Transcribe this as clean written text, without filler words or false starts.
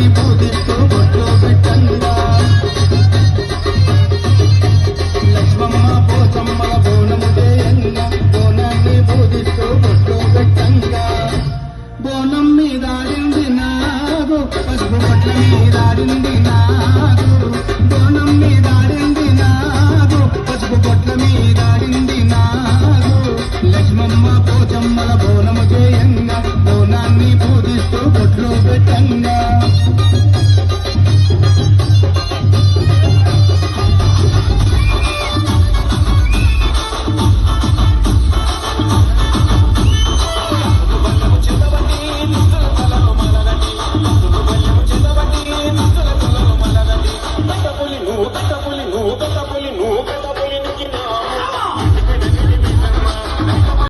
బోనాన్ని పూజిస్తూ బొట్లు పెట్టంగా లక్ష్మమ్మ పోచమ్మల బోనము చేయంగా బోనాన్ని పూజిస్తూ బొట్లు పెట్టంగా బోనం మీద ఆడింది నాగు పసుపు బొట్ల మీద ఆడింది నాగు బోనం మీద ఆడింది నాగు పసుపు బొట్ల మీద ఆడింది నాగు లక్ష్మమ్మ పోచమ్మల బోనము చేయంగా బోనాన్ని పూజిస్తూ బొట్లు పెట్టంగా నువ్వు